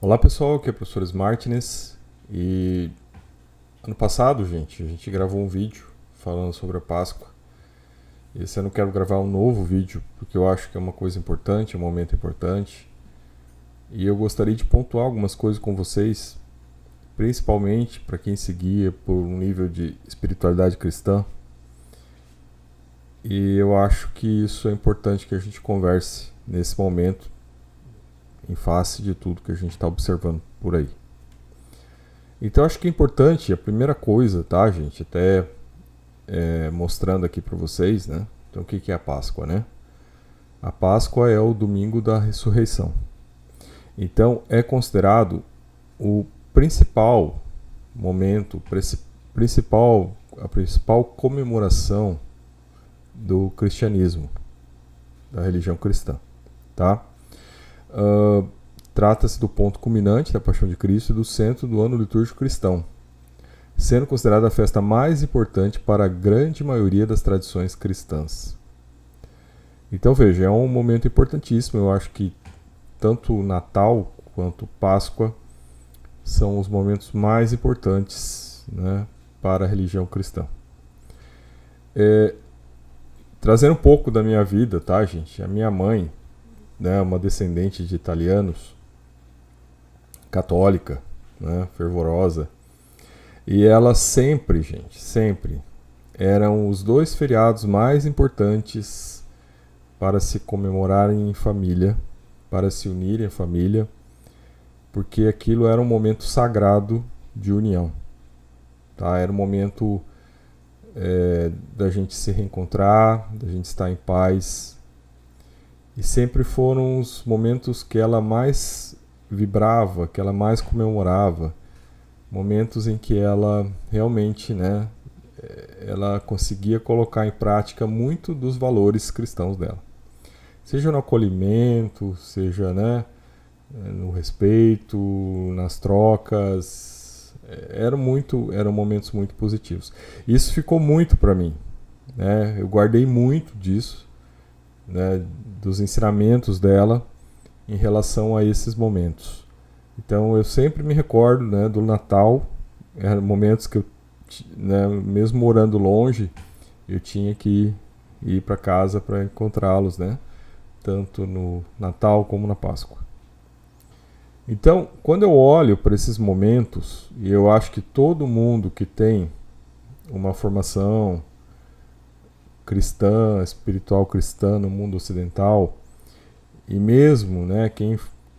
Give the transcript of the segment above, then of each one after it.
Olá pessoal, aqui é o professor Martins e ano passado, gente, a gente gravou um vídeo falando sobre a Páscoa. Esse ano eu quero gravar um novo vídeo porque eu acho que é uma coisa importante, um momento importante. E eu gostaria de pontuar algumas coisas com vocês, principalmente para quem seguia por um nível de espiritualidade cristã. E eu acho que isso é importante que a gente converse nesse momento, em face de tudo que a gente está observando por aí. Então acho que é importante, a primeira coisa, tá, gente? Até mostrando aqui para vocês, né? Então o que é a Páscoa, né? A Páscoa é o domingo da ressurreição. Então é considerado o principal momento, a principal comemoração do cristianismo, da religião cristã, tá? Trata-se do ponto culminante da Paixão de Cristo e do centro do ano litúrgico cristão, sendo considerada a festa mais importante para a grande maioria das tradições cristãs. Então veja, é um momento importantíssimo. Eu acho que tanto Natal quanto Páscoa são os momentos mais importantes, né, para a religião cristã. Trazendo um pouco da minha vida, tá, gente? A minha mãe, né, uma descendente de italianos, católica, né, fervorosa, e ela sempre, gente, sempre eram os dois feriados mais importantes para se comemorarem em família, para se unirem em família, porque aquilo era um momento sagrado de união, tá? Era um momento da gente se reencontrar, da gente estar em paz, e sempre foram os momentos que ela mais vibrava, que ela mais comemorava, momentos em que ela realmente, né, ela conseguia colocar em prática muito dos valores cristãos dela. Seja no acolhimento, seja, né, no respeito, nas trocas, eram momentos muito positivos. Isso ficou muito para mim, né? Eu guardei muito disso, né, dos ensinamentos dela em relação a esses momentos. Então eu sempre me recordo, né, do Natal, eram momentos que eu, né, mesmo morando longe, eu tinha que ir para casa para encontrá-los, né, tanto no Natal como na Páscoa. Então, quando eu olho para esses momentos, e eu acho que todo mundo que tem uma formação cristã, espiritual cristã no mundo ocidental, e mesmo, né,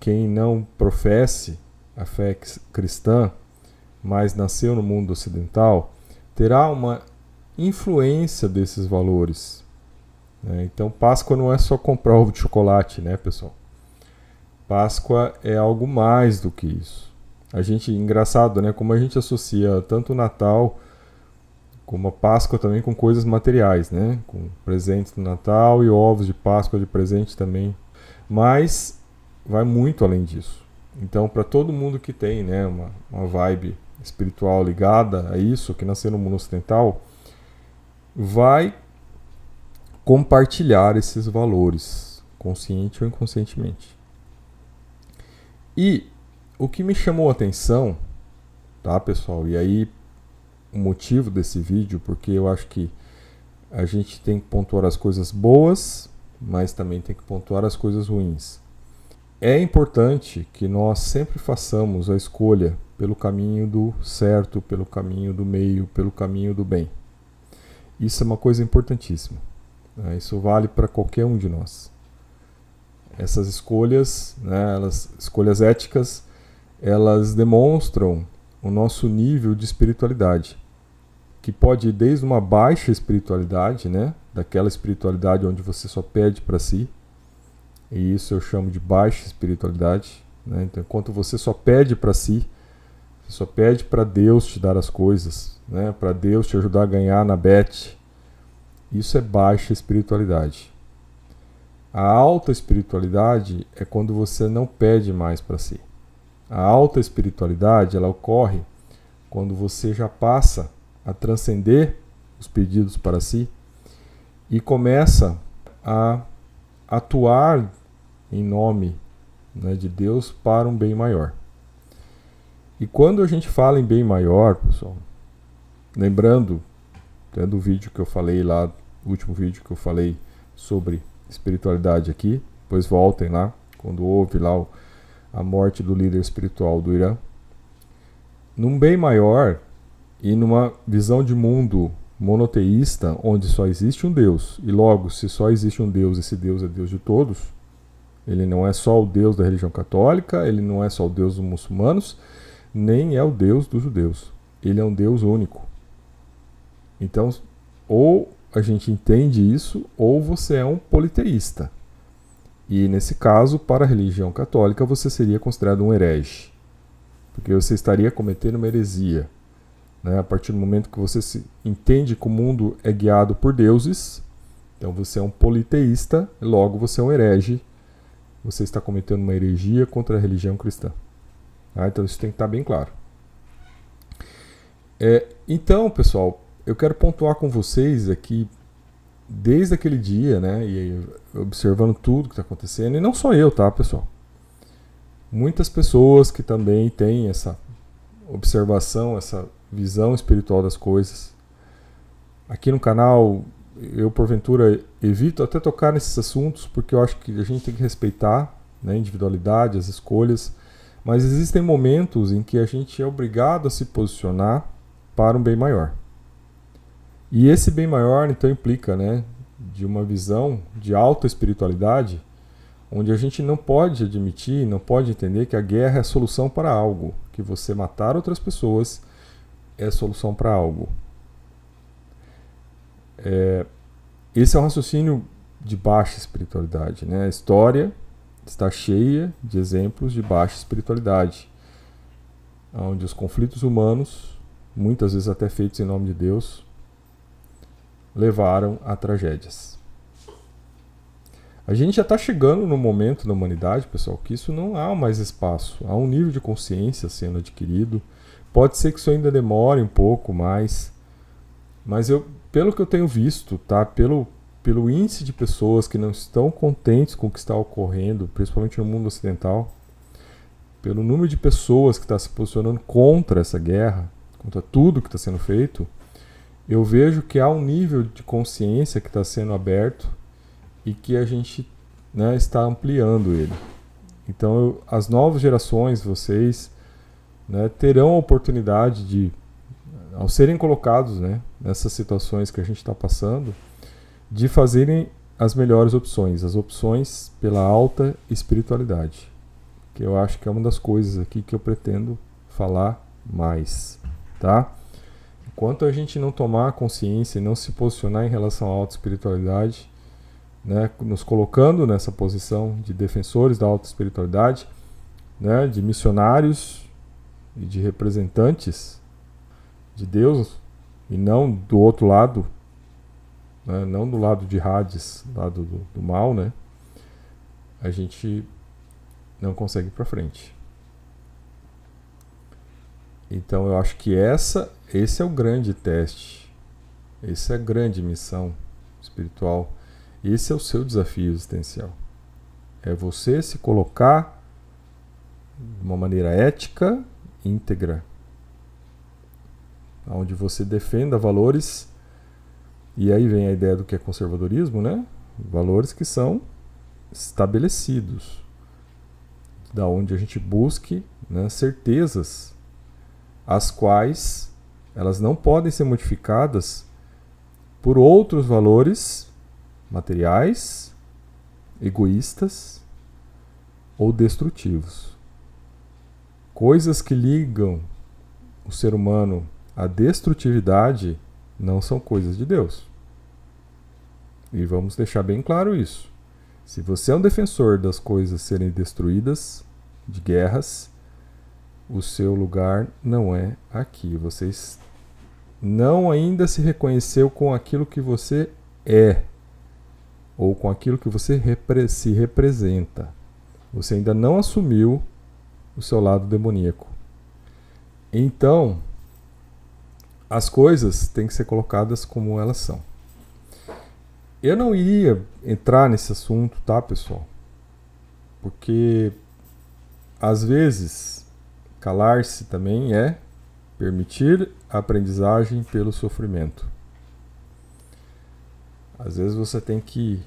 quem não professe a fé cristã, mas nasceu no mundo ocidental, terá uma influência desses valores, né? Então, Páscoa não é só comprar ovo de chocolate, né, pessoal? Páscoa é algo mais do que isso. A gente, engraçado, né, como a gente associa tanto o Natal como a Páscoa também com coisas materiais, né, com presentes no Natal e ovos de Páscoa de presente também. Mas vai muito além disso. Então, para todo mundo que tem, né, uma vibe espiritual ligada a isso, que nasceu no mundo ocidental, vai compartilhar esses valores, consciente ou inconscientemente. E o que me chamou a atenção, tá, pessoal? E aí, o motivo desse vídeo, porque eu acho que a gente tem que pontuar as coisas boas, mas também tem que pontuar as coisas ruins. É importante que nós sempre façamos a escolha pelo caminho do certo, pelo caminho do meio, pelo caminho do bem. Isso é uma coisa importantíssima, né? Isso vale para qualquer um de nós. Essas escolhas, né, escolhas éticas, elas demonstram o nosso nível de espiritualidade, que pode ir desde uma baixa espiritualidade, né, daquela espiritualidade onde você só pede para si, e isso eu chamo de baixa espiritualidade, né? Então, enquanto você só pede para si, você só pede para Deus te dar as coisas, né, para Deus te ajudar a ganhar na bet, isso é baixa espiritualidade. A alta espiritualidade é quando você não pede mais para si. A alta espiritualidade, ela ocorre quando você já passa a transcender os pedidos para si e começa a atuar em nome, né, de Deus para um bem maior. E quando a gente fala em bem maior, pessoal, lembrando até do vídeo que eu falei lá, o último vídeo que eu falei sobre espiritualidade aqui, depois voltem lá, quando houve lá a morte do líder espiritual do Irã. Num bem maior e numa visão de mundo monoteísta, onde só existe um Deus, e logo, se só existe um Deus, esse Deus é Deus de todos, ele não é só o Deus da religião católica, ele não é só o Deus dos muçulmanos, nem é o Deus dos judeus. Ele é um Deus único. Então, ou a gente entende isso, ou você é um politeísta. E nesse caso, para a religião católica, você seria considerado um herege. Porque você estaria cometendo uma heresia. Né? A partir do momento que você se entende que o mundo é guiado por deuses, então você é um politeísta, logo você é um herege. Você está cometendo uma heresia contra a religião cristã. Tá? Então isso tem que estar bem claro. Então, pessoal, eu quero pontuar com vocês aqui, desde aquele dia, né, e observando tudo que está acontecendo, e não só eu, tá, pessoal? Muitas pessoas que também têm essa observação, essa visão espiritual das coisas. Aqui no canal, eu porventura evito até tocar nesses assuntos, porque eu acho que a gente tem que respeitar, né, a individualidade, as escolhas, mas existem momentos em que a gente é obrigado a se posicionar para um bem maior. E esse bem maior, então, implica, né, de uma visão de alta espiritualidade, onde a gente não pode admitir, não pode entender que a guerra é a solução para algo, que você matar outras pessoas é a solução para algo. Esse é um raciocínio de baixa espiritualidade, né? A história está cheia de exemplos de baixa espiritualidade, onde os conflitos humanos, muitas vezes até feitos em nome de Deus, levaram a tragédias. A gente já está chegando no momento na humanidade, pessoal, que isso não há mais espaço. Há um nível de consciência sendo adquirido. Pode ser que isso ainda demore um pouco mais, mas pelo que eu tenho visto, tá? Pelo índice de pessoas que não estão contentes com o que está ocorrendo, principalmente no mundo ocidental, pelo número de pessoas que está se posicionando contra essa guerra, contra tudo que está sendo feito, eu vejo que há um nível de consciência que está sendo aberto e que a gente, né, está ampliando ele. Então, as novas gerações, vocês, né, terão a oportunidade de, ao serem colocados, né, nessas situações que a gente está passando, de fazerem as melhores opções, as opções pela alta espiritualidade, que eu acho que é uma das coisas aqui que eu pretendo falar mais, tá? Enquanto a gente não tomar consciência e não se posicionar em relação à alta espiritualidade, né, nos colocando nessa posição de defensores da alta espiritualidade, né, de missionários e de representantes de Deus, e não do outro lado, né, não do lado de Hades, lado do mal, né, a gente não consegue ir para frente. Então eu acho que esse é o grande teste, essa é a grande missão espiritual. Esse é o seu desafio existencial. É você se colocar de uma maneira ética, íntegra, onde você defenda valores, e aí vem a ideia do que é conservadorismo, né? Valores que são estabelecidos, da onde a gente busque, né, certezas, as quais elas não podem ser modificadas por outros valores materiais, egoístas ou destrutivos. Coisas que ligam o ser humano à destrutividade não são coisas de Deus. E vamos deixar bem claro isso. Se você é um defensor das coisas serem destruídas, de guerras, o seu lugar não é aqui. Você não ainda se reconheceu com aquilo que você é, ou com aquilo que você se representa. Você ainda não assumiu o seu lado demoníaco. Então, as coisas têm que ser colocadas como elas são. Eu não iria entrar nesse assunto, tá, pessoal? Porque, às vezes, Calar-se também é permitir a aprendizagem pelo sofrimento. Às vezes você tem que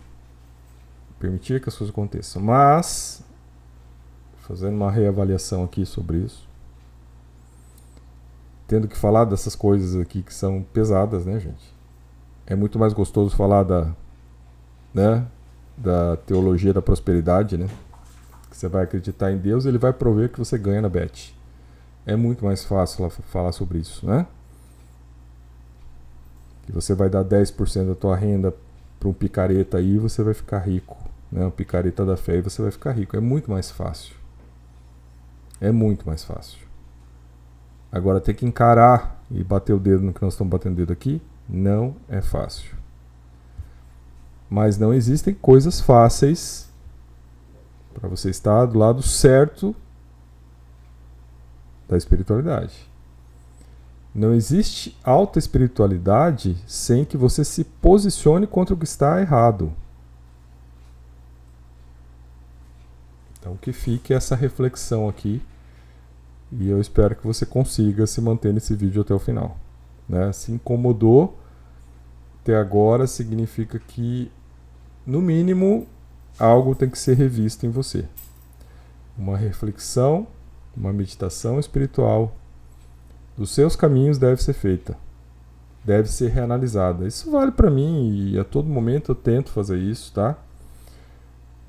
permitir que as coisas aconteçam, mas, fazendo uma reavaliação aqui sobre isso, tendo que falar dessas coisas aqui que são pesadas, né, gente? É muito mais gostoso falar da teologia da prosperidade, né? Que você vai acreditar em Deus e Ele vai prover que você ganha na bet. É muito mais fácil falar sobre isso, né? Que você vai dar 10% da tua renda para um picareta aí e você vai ficar rico, né? Um picareta da fé e você vai ficar rico. É muito mais fácil. É muito mais fácil. Agora, ter que encarar e bater o dedo no que nós estamos batendo o dedo aqui, não é fácil. Mas não existem coisas fáceis para você estar do lado certo da espiritualidade. Não existe alta espiritualidade sem que você se posicione contra o que está errado. Então que fique essa reflexão aqui e eu espero que você consiga se manter nesse vídeo até o final. Né? Se incomodou até agora, significa que, no mínimo, algo tem que ser revisto em você. Uma reflexão, uma meditação espiritual dos seus caminhos deve ser feita. Deve ser reanalisada. Isso vale para mim e a todo momento eu tento fazer isso, tá?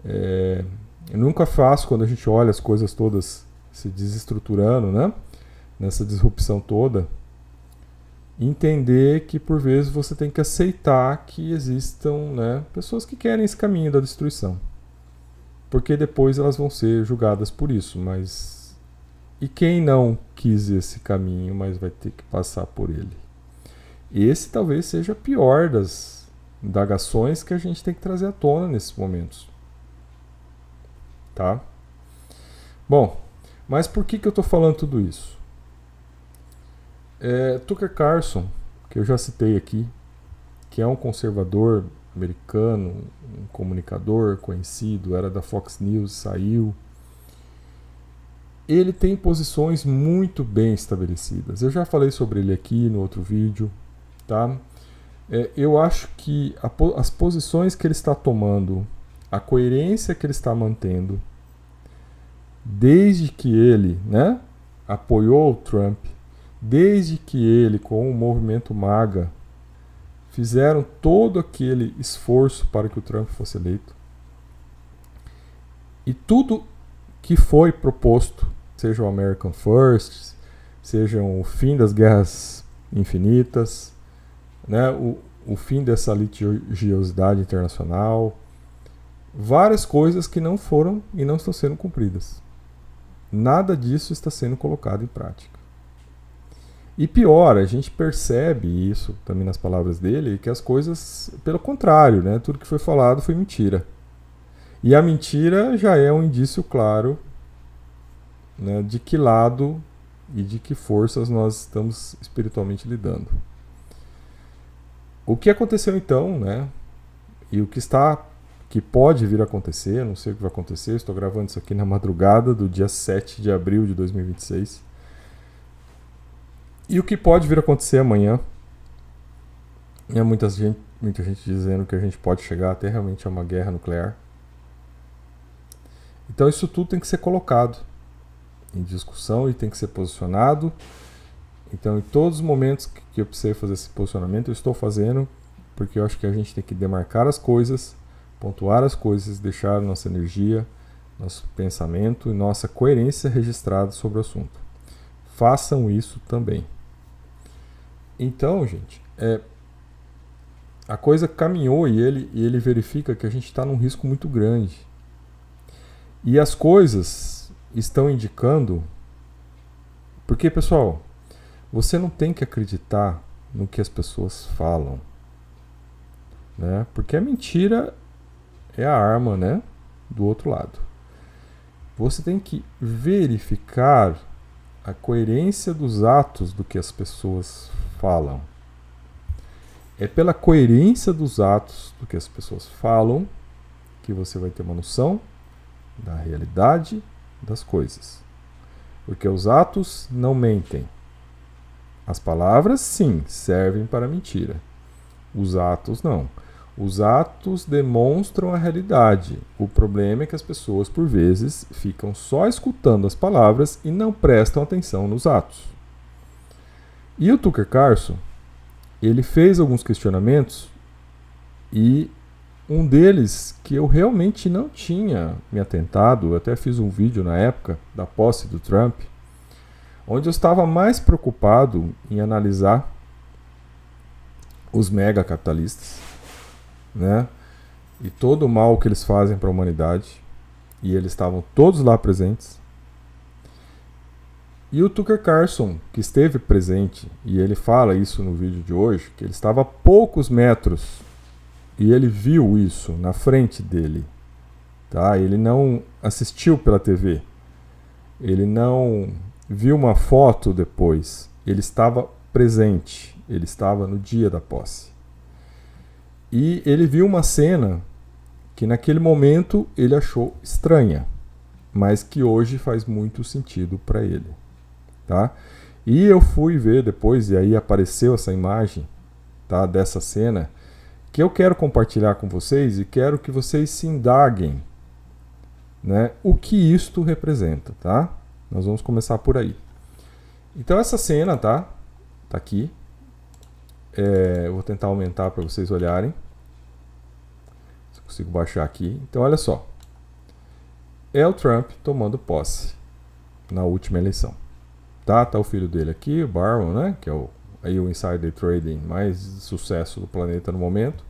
Eu nunca faço quando a gente olha as coisas todas se desestruturando, né? Nessa disrupção toda. Entender que por vezes você tem que aceitar que existam, né, pessoas que querem esse caminho da destruição. Porque depois elas vão ser julgadas por isso, mas e quem não quis esse caminho, mas vai ter que passar por ele? Esse talvez seja a pior das indagações que a gente tem que trazer à tona nesses momentos. Tá? Bom, mas por que eu estou falando tudo isso? Tucker Carlson, que eu já citei aqui, que é um conservador americano, um comunicador conhecido, era da Fox News, saiu. Ele tem posições muito bem estabelecidas. Eu já falei sobre ele aqui no outro vídeo, tá? Eu acho que as posições que ele está tomando, a coerência que ele está mantendo, desde que ele, né, apoiou o Trump, desde que ele, com o movimento MAGA, fizeram todo aquele esforço para que o Trump fosse eleito, e tudo que foi proposto, seja o American First, seja o fim das guerras infinitas, né, o fim dessa litigiosidade internacional, várias coisas que não foram e não estão sendo cumpridas. Nada disso está sendo colocado em prática. E pior, a gente percebe isso também nas palavras dele, que as coisas, pelo contrário, né, tudo que foi falado foi mentira. E a mentira já é um indício claro, né, de que lado e de que forças nós estamos espiritualmente lidando. O que aconteceu então, né, e o que pode vir a acontecer, não sei o que vai acontecer, estou gravando isso aqui na madrugada do dia 7 de abril de 2026. E o que pode vir a acontecer amanhã, é muita gente dizendo que a gente pode chegar até realmente a uma guerra nuclear. Então isso tudo tem que ser colocado em discussão e tem que ser posicionado. Então, em todos os momentos que eu precisei fazer esse posicionamento, eu estou fazendo, porque eu acho que a gente tem que demarcar as coisas, pontuar as coisas, deixar nossa energia, nosso pensamento e nossa coerência registrada sobre o assunto. Façam isso também. Então, gente, a coisa caminhou e ele verifica que a gente está num risco muito grande. E as coisas estão indicando... Porque, pessoal, você não tem que acreditar no que as pessoas falam, né? Porque a mentira é a arma, né, do outro lado. Você tem que verificar a coerência dos atos do que as pessoas falam. É pela coerência dos atos do que as pessoas falam que você vai ter uma noção da realidade das coisas. Porque os atos não mentem. As palavras, sim, servem para a mentira. Os atos, não. Os atos demonstram a realidade. O problema é que as pessoas, por vezes, ficam só escutando as palavras e não prestam atenção nos atos. E o Tucker Carlson, ele fez alguns questionamentos e um deles que eu realmente não tinha me atentado, eu até fiz um vídeo na época da posse do Trump, onde eu estava mais preocupado em analisar os mega capitalistas, né? E todo o mal que eles fazem para a humanidade, e eles estavam todos lá presentes. E o Tucker Carlson, que esteve presente, e ele fala isso no vídeo de hoje, que ele estava a poucos metros e ele viu isso na frente dele, tá? Ele não assistiu pela TV, ele não viu uma foto depois, ele estava presente, ele estava no dia da posse. E ele viu uma cena que naquele momento ele achou estranha, mas que hoje faz muito sentido para ele, tá? E eu fui ver depois, e aí apareceu essa imagem, tá, dessa cena, que eu quero compartilhar com vocês e quero que vocês se indaguem, né, o que isto representa, tá? Nós vamos começar por aí. Então essa cena, tá aqui. Eu vou tentar aumentar para vocês olharem. Se eu consigo baixar aqui. Então olha só. É o Trump tomando posse na última eleição. Tá o filho dele aqui, o Barron, né, que é o insider trading mais sucesso do planeta no momento.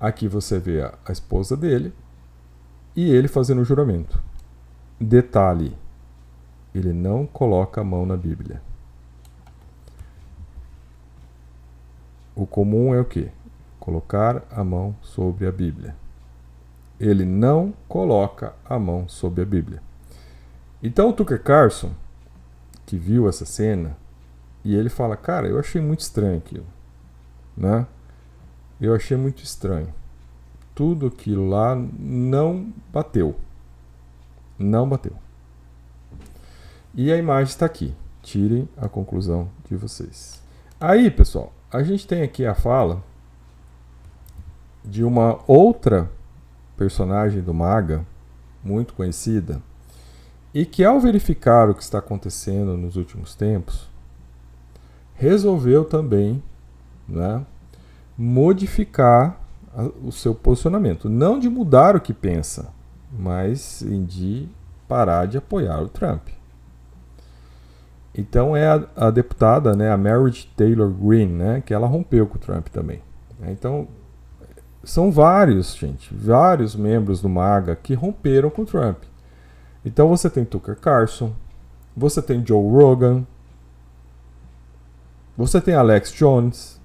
Aqui você vê a esposa dele e ele fazendo o juramento. Detalhe, ele não coloca a mão na Bíblia. O comum é o quê? Colocar a mão sobre a Bíblia. Ele não coloca a mão sobre a Bíblia. Então o Tucker Carlson, que viu essa cena, e ele fala, cara, eu achei muito estranho aquilo, né? Eu achei muito estranho. Tudo aquilo lá não bateu. Não bateu. E a imagem está aqui. Tirem a conclusão de vocês. Aí, pessoal, a gente tem aqui a fala de uma outra personagem do MAGA, muito conhecida, e que ao verificar o que está acontecendo nos últimos tempos, resolveu também, né, modificar o seu posicionamento. Não de mudar o que pensa, mas de parar de apoiar o Trump. Então é a deputada, né, a Marjorie Taylor Greene, né, que ela rompeu com o Trump também. Então são vários membros do MAGA que romperam com o Trump. Então você tem Tucker Carlson, você tem Joe Rogan, você tem Alex Jones,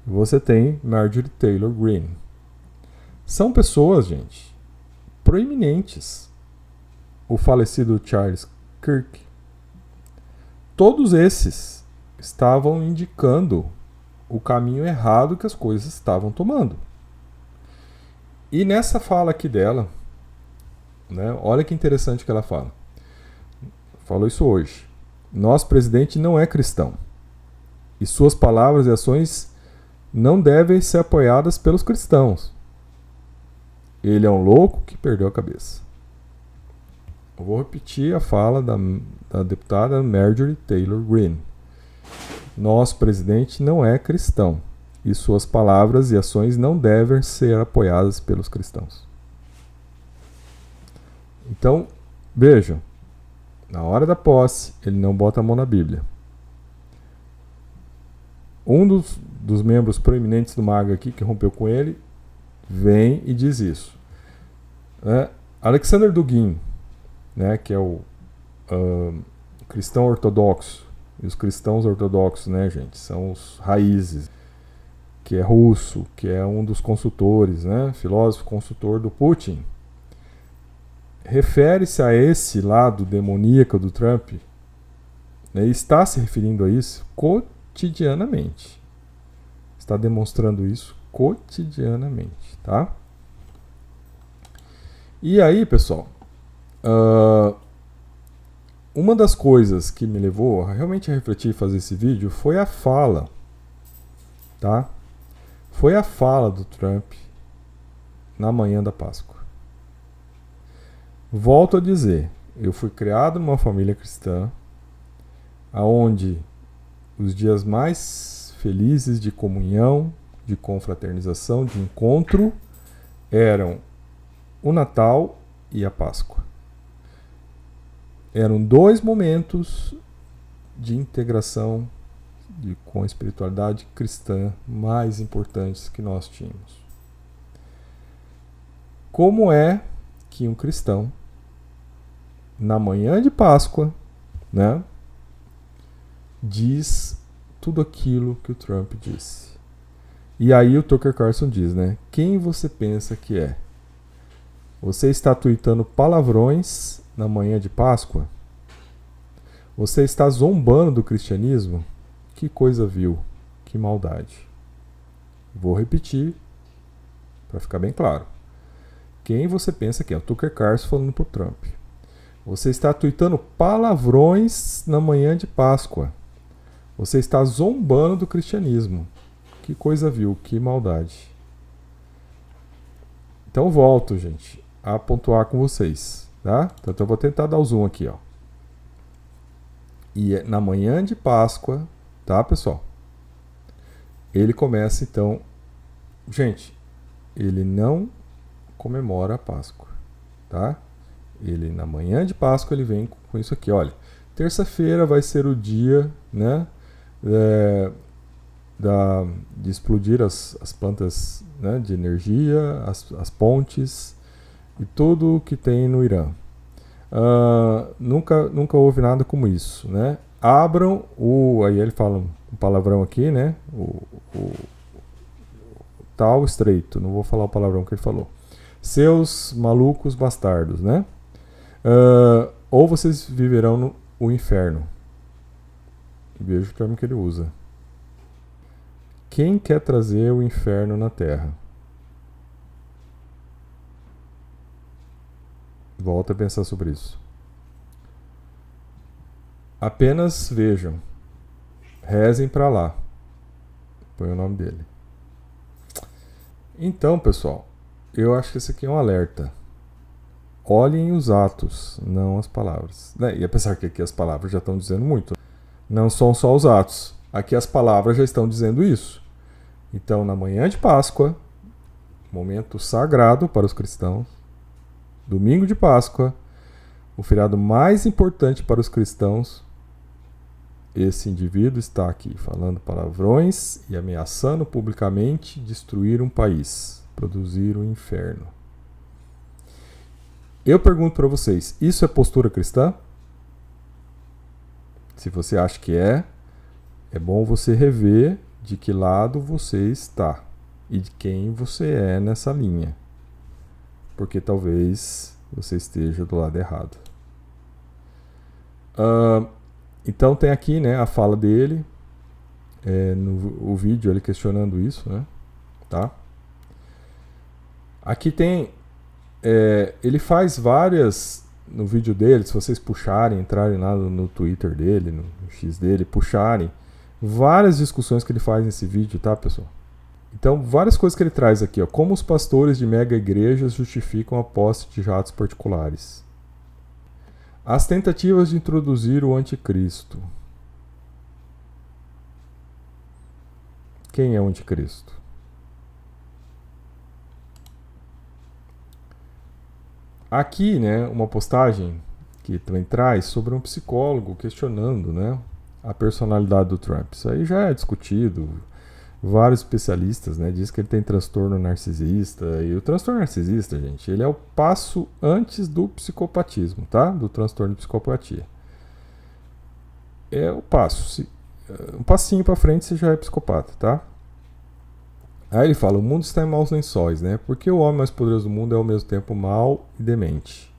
você tem Marjorie Taylor Greene. São pessoas, gente, proeminentes. O falecido Charles Kirk. Todos esses estavam indicando o caminho errado que as coisas estavam tomando. E nessa fala aqui dela, né, olha que interessante que ela fala. Falou isso hoje. Nosso presidente não é cristão. E suas palavras e ações não devem ser apoiadas pelos cristãos. Ele é um louco que perdeu a cabeça. Eu vou repetir a fala da deputada Marjorie Taylor Greene. Nosso presidente não é cristão. E suas palavras e ações não devem ser apoiadas pelos cristãos. Então, vejam. Na hora da posse, ele não bota a mão na Bíblia. Um dos membros proeminentes do MAGA aqui, que rompeu com ele, vem e diz isso. Alexander Dugin, né, que é o cristão ortodoxo, e os cristãos ortodoxos, né, gente, são os raízes, que é russo, que é um dos consultores, né, filósofo consultor do Putin, refere-se a esse lado demoníaco do Trump, né, e está se referindo a isso cotidianamente. Está demonstrando isso cotidianamente, tá? E aí, pessoal, uma das coisas que me levou realmente a refletir e fazer esse vídeo foi a fala, tá? Foi a fala do Trump na manhã da Páscoa. Volto a dizer, eu fui criado numa família cristã, onde os dias mais felizes de comunhão, de confraternização, de encontro, eram o Natal e a Páscoa. Eram 2 momentos de integração com a espiritualidade cristã mais importantes que nós tínhamos. Como é que um cristão, na manhã de Páscoa, né, diz tudo aquilo que o Trump disse? E aí o Tucker Carlson diz, né? Quem você pensa que é? Você está tuitando palavrões na manhã de Páscoa? Você está zombando do cristianismo? Que coisa vil, que maldade. Vou repetir para ficar bem claro. Quem você pensa que é? O Tucker Carlson falando pro Trump. Você está tuitando palavrões na manhã de Páscoa. Você está zombando do cristianismo. Que coisa vil, que maldade. Então volto, gente, a pontuar com vocês, tá? Então eu vou tentar dar o zoom aqui, ó. E na manhã de Páscoa, tá, pessoal? Ele começa, então... Gente, ele não comemora a Páscoa, tá? Ele, na manhã de Páscoa, ele vem com isso aqui, olha. Terça-feira vai ser o dia, né, de explodir as plantas, né, de energia, as pontes e tudo que tem no Irã. Nunca houve nada como isso, né? Abram aí ele fala um palavrão aqui, né? O tal estreito, não vou falar o palavrão que ele falou. Seus malucos bastardos, né? Ou vocês viverão o inferno. Veja o termo que ele usa. Quem quer trazer o inferno na Terra? Volta a pensar sobre isso. Apenas vejam. Rezem para lá. Põe o nome dele. Então, pessoal, eu acho que esse aqui é um alerta. Olhem os atos, não as palavras. E apesar que aqui as palavras já estão dizendo muito. Não são só os atos. Aqui as palavras já estão dizendo isso. Então, na manhã de Páscoa, momento sagrado para os cristãos, domingo de Páscoa, o feriado mais importante para os cristãos, esse indivíduo está aqui falando palavrões e ameaçando publicamente destruir um país, produzir um inferno. Eu pergunto para vocês, isso é postura cristã? Se você acha que é bom você rever de que lado você está e de quem você é nessa linha. Porque talvez você esteja do lado errado. Então tem aqui, né, a fala dele, o vídeo ele questionando isso, né? Tá? Aqui tem, ele faz várias, no vídeo dele, se vocês puxarem, entrarem lá no Twitter dele, no X dele, puxarem, várias discussões que ele faz nesse vídeo, tá, pessoal? Então, várias coisas que ele traz aqui, ó. Como os pastores de mega igrejas justificam a posse de jatos particulares. As tentativas de introduzir o anticristo. Quem é o anticristo? Aqui, né, uma postagem que também traz sobre um psicólogo questionando, né, a personalidade do Trump. Isso aí já é discutido. Vários especialistas, né, dizem que ele tem transtorno narcisista. E o transtorno narcisista, gente, ele é o passo antes do psicopatismo, tá? Do transtorno de psicopatia. É o passo. Um passinho para frente você já é psicopata, tá? Aí ele fala, o mundo está em maus lençóis, né? Porque o homem mais poderoso do mundo é ao mesmo tempo mau e demente.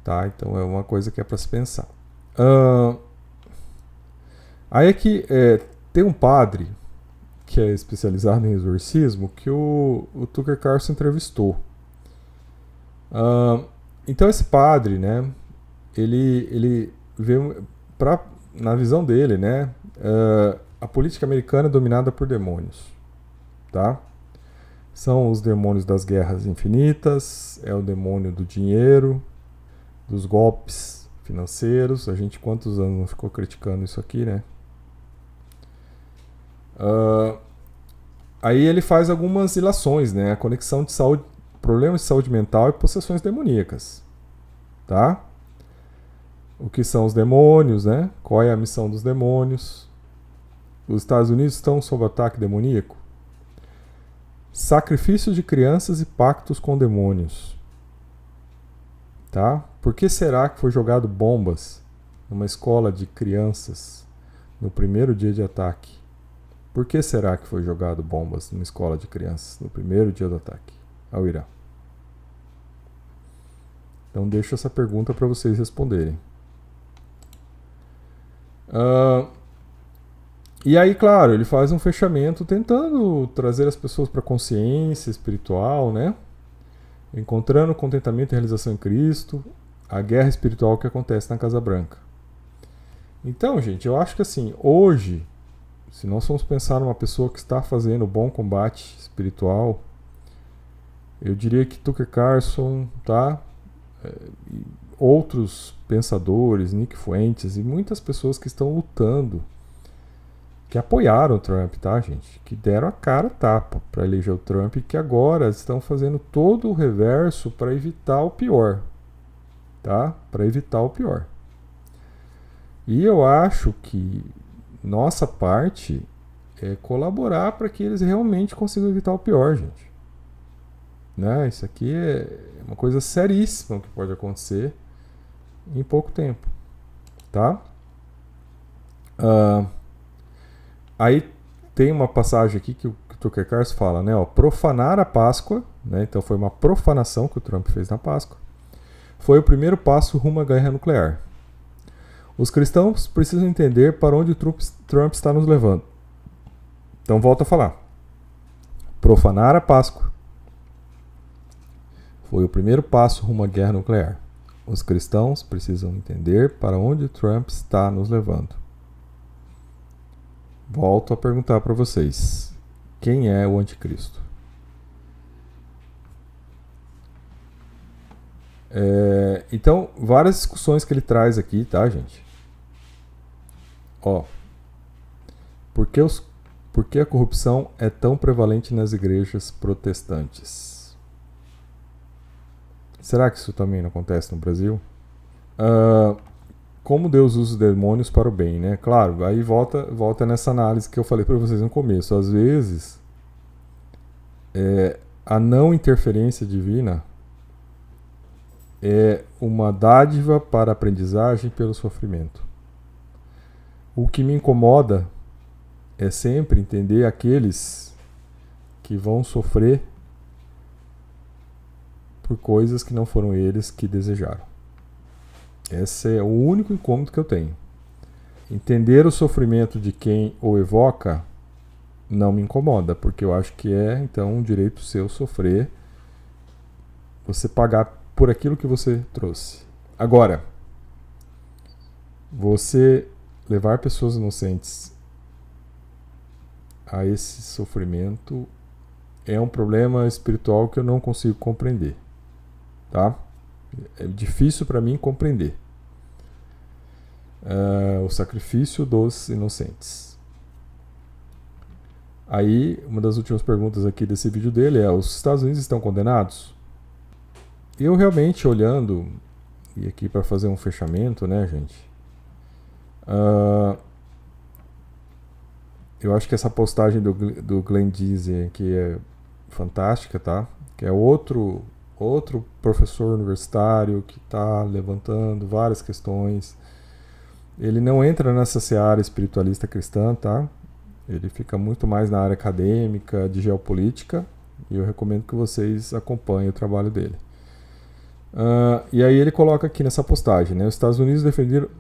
Tá? Então é uma coisa que é para se pensar. Aí é que tem um padre que é especializado em exorcismo, que o Tucker Carlson entrevistou. Então esse padre, né, ele vê, na visão dele, né, a política americana é dominada por demônios, tá? São os demônios das guerras infinitas, é o demônio do dinheiro, dos golpes financeiros. A gente quantos anos não ficou criticando isso aqui, né? Aí ele faz algumas ilações, né? A conexão de saúde, problemas de saúde mental e possessões demoníacas, tá? O que são os demônios, né? Qual é a missão dos demônios? Os Estados Unidos estão sob ataque demoníaco? Sacrifício de crianças e pactos com demônios, tá? Por que será que foi jogado bombas numa escola de crianças no primeiro dia de ataque? Por que será que foi jogado bombas numa escola de crianças no primeiro dia do ataque ao Irã? Então deixo essa pergunta para vocês responderem. E aí, claro, ele faz um fechamento tentando trazer as pessoas para a consciência espiritual, né? Encontrando contentamento e realização em Cristo, a guerra espiritual que acontece na Casa Branca. Então, gente, eu acho que assim, hoje, se nós formos pensar numa pessoa que está fazendo bom combate espiritual, eu diria que Tucker Carlson, tá? Outros pensadores, Nick Fuentes e muitas pessoas que estão lutando, que apoiaram o Trump, tá, gente? Que deram a cara a tapa para eleger o Trump e que agora estão fazendo todo o reverso para evitar o pior, tá? Para evitar o pior. E eu acho que nossa parte é colaborar para que eles realmente consigam evitar o pior, gente. Né? Isso aqui é uma coisa seríssima que pode acontecer em pouco tempo, tá? Aí tem uma passagem aqui que o Tucker Carlson fala, né? Ó, profanar a Páscoa, né? Então foi uma profanação que o Trump fez na Páscoa. Foi o primeiro passo rumo à guerra nuclear. Os cristãos precisam entender para onde o Trump está nos levando. Então volto a falar. Profanar a Páscoa foi o primeiro passo rumo à guerra nuclear. Os cristãos precisam entender para onde o Trump está nos levando. Volto a perguntar para vocês. Quem é o anticristo? Então, várias discussões que ele traz aqui, tá, gente? Ó, por que a corrupção é tão prevalente nas igrejas protestantes? Será que isso também não acontece no Brasil? Como Deus usa os demônios para o bem, né? Claro, aí volta nessa análise que eu falei para vocês no começo. Às vezes, a não interferência divina é uma dádiva para a aprendizagem pelo sofrimento. O que me incomoda é sempre entender aqueles que vão sofrer por coisas que não foram eles que desejaram. Esse é o único incômodo que eu tenho. Entender o sofrimento de quem o evoca não me incomoda, porque eu acho que é, então, um direito seu sofrer, você pagar por aquilo que você trouxe. Agora, você levar pessoas inocentes a esse sofrimento é um problema espiritual que eu não consigo compreender, tá? É difícil para mim compreender o sacrifício dos inocentes. Aí, uma das últimas perguntas aqui desse vídeo dele é: os Estados Unidos estão condenados? Eu realmente olhando, e aqui para fazer um fechamento, né, gente? Eu acho que essa postagem do Glenn Dizzy aqui é fantástica, tá? Que é outro professor universitário que está levantando várias questões. Ele não entra nessa seara espiritualista cristã, tá? Ele fica muito mais na área acadêmica, de geopolítica, e eu recomendo que vocês acompanhem o trabalho dele. E aí ele coloca aqui nessa postagem, né? Os Estados Unidos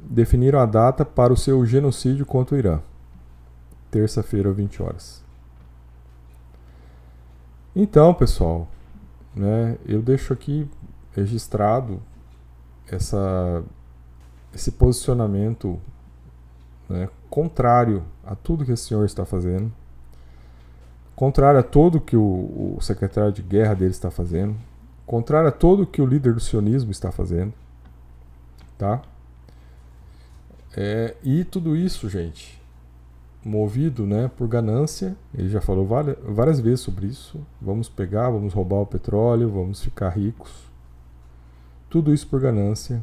definiram a data para o seu genocídio contra o Irã. Terça-feira, 20 horas. Então, pessoal, né, eu deixo aqui registrado esse posicionamento, né, contrário a tudo que esse senhor está fazendo, contrário a tudo que o secretário de guerra dele está fazendo, contrário a tudo que o líder do sionismo está fazendo, tá? E tudo isso, gente, movido, né, por ganância. Ele já falou várias vezes sobre isso. Vamos pegar, vamos roubar o petróleo, vamos ficar ricos. Tudo isso por ganância,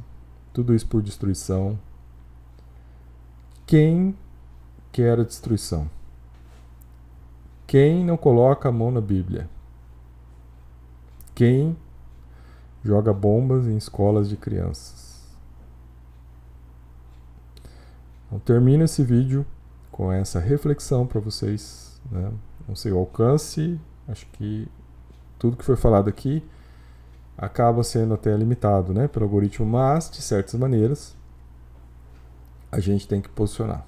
tudo isso por destruição. Quem quer a destruição? Quem não coloca a mão na Bíblia? Quem joga bombas em escolas de crianças? Então, termino esse vídeo com essa reflexão para vocês, né? Não sei o alcance, acho que tudo que foi falado aqui acaba sendo até limitado, né, pelo algoritmo, mas, de certas maneiras, a gente tem que posicionar.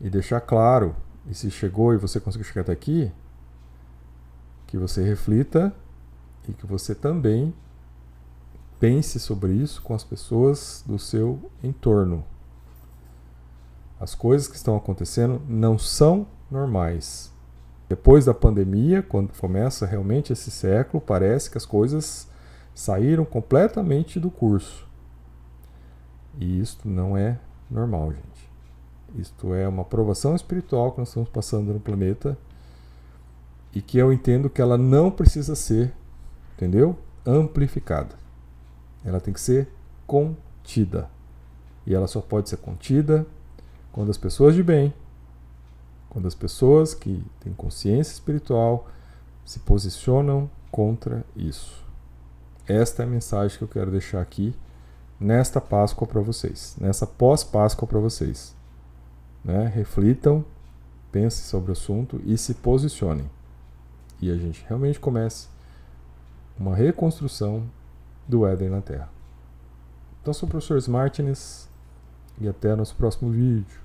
E deixar claro, e se chegou e você conseguiu chegar até aqui, que você reflita e que você também pense sobre isso com as pessoas do seu entorno. As coisas que estão acontecendo não são normais. Depois da pandemia, quando começa realmente esse século, parece que as coisas saíram completamente do curso. E isto não é normal, gente. Isto é uma provação espiritual que nós estamos passando no planeta e que eu entendo que ela não precisa ser, entendeu? Amplificada. Ela tem que ser contida. E ela só pode ser contida quando as pessoas de bem, quando as pessoas que têm consciência espiritual se posicionam contra isso. Esta é a mensagem que eu quero deixar aqui nesta Páscoa para vocês, nessa pós-Páscoa para vocês. Né? Reflitam, pensem sobre o assunto e se posicionem. E a gente realmente comece uma reconstrução do Éden na Terra. Então, sou o professor Martins e até nosso próximo vídeo.